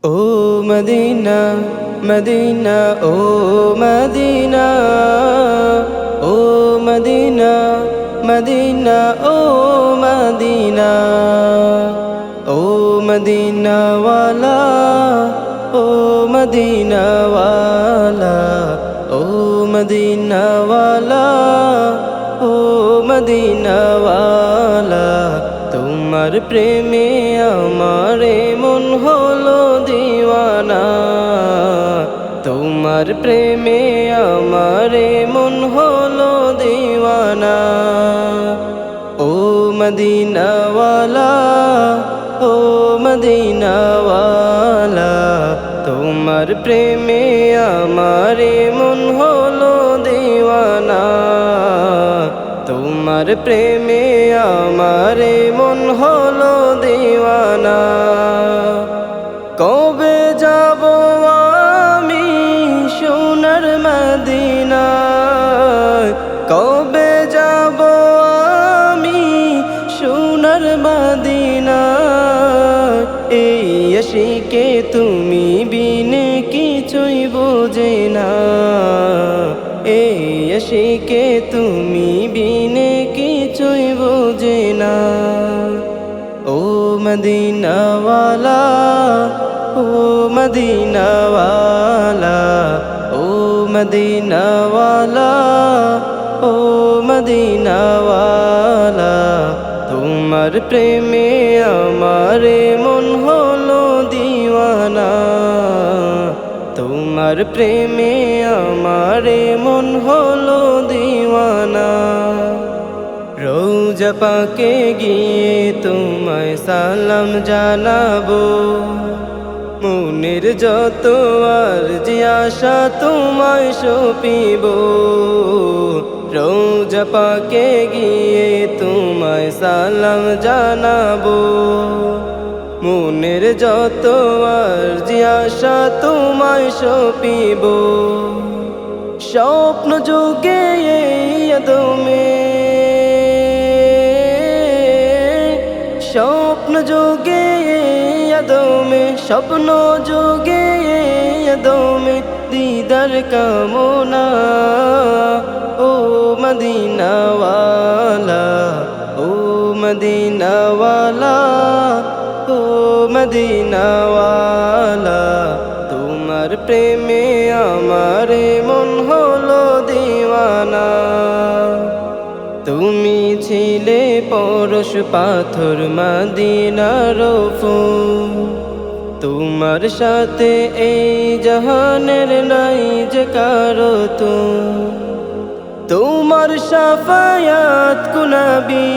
ও Medina Medina oh Medina oh Medina Medina oh Medina oh Medina ওয়ালা ও Medina ওয়ালা ও Medina ওয়ালা ও Medina ওয়ালা তোমার প্রেমে আমারে মন হলো দিওয়ানা তোমার প্রেমে আমারে মন হলো দিওয়ানা ও মদিনা ওয়ালা ও মদিনা ওয়ালা তোমার প্রেমে আমারে মন হলো দিওয়ানা তোমার প্রেমে আমারে মন হলো দিওয়ানা কবে যাব আমি সোনার মদিনা কবে যাব আমি সোনার মদিনা এই আশিকে তুমি বিনে কিছুই বোঝে না এই আশিকে তুমি বিনে কিছুই বোঝে না ও মদিনা ওয়ালা ও মদিনা ওয়ালা ও মদিনা ওয়ালা ও মদিনা ওয়ালা তোমার প্রেমে আমারে মন হলো দিওয়ানা তোমার প্রেমে আমারে মন হলো দিওয়ানা রোজা পাকে গিয়ে তোমায় সালাম জানাবো মনের যত আরজি আশা তোমায় সপিব রোজা পাকে গিয়ে তোমায় সালাম জানাবো মনের যত আরজি আশা তোমায় সপিব স্বপ্ন যোগে আদমে স্বপ্ন যোগে আদমে স্বপ্ন যোগে আদমে দিদার কামনা ও মদিনা ওয়ালা ও মদিনা ওয়ালা ও মদিনা ওয়ালা তোমার প্রেমে আমারে মন হলো দিওয়ানা তুমি ছিলে পরশ পাথর মদিনার ফুল তোমার সাথে এই জাহানের নাই যে কারো তোমার শাফায়াত কুনাবি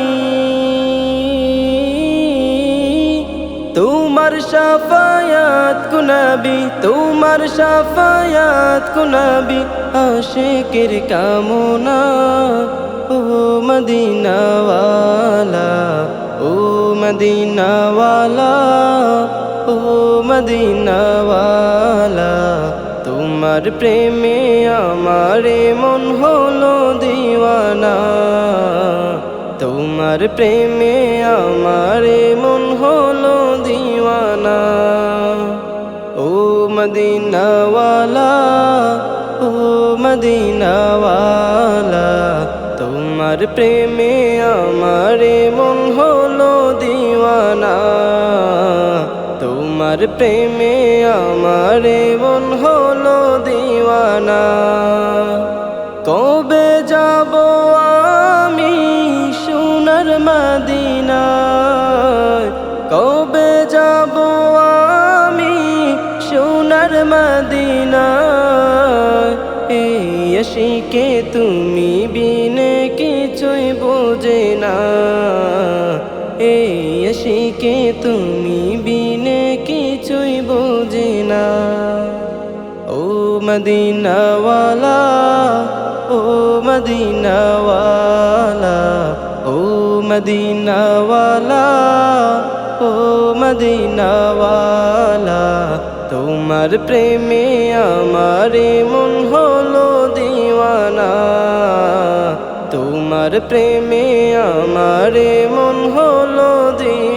তোমার শাফায়াত কুনাবি তোমার শাফায়াত কুনাবি আশিকের কামনা ও মদিনা ওয়ালা ও মদিনা ওয়ালা ও মদিনা ওয়ালা তোমার প্রেমে আমারে মন হলো দিওয়ানা তোমার প্রেমে আমারে মন হলো দিওয়ানা ও মদিনা ওয়ালা ও মদিনা ওয়ালা তোমার প্রেমে আমারে মন হলো দিওয়ানা তোমার প্রেমে আমারে মন হলো দিওয়ানা কবে যাব আমি সোনার মদিনা কবে যাব আমি সোনার মদিনা এই আশিকে তুমি বিনে কিছুই বোঝে না এই আশিকে তুমি বিনে কিছুই বোঝে না ও মদিনা ওয়ালা ও মদিনা ওয়ালা ও মদিনা ওয়ালা ও মদিনা ওয়ালা তোমার প্রেমে আমারে মন হলো দিওয়ানা তোমার প্রেমে আমারে মন হলো দিওয়ানা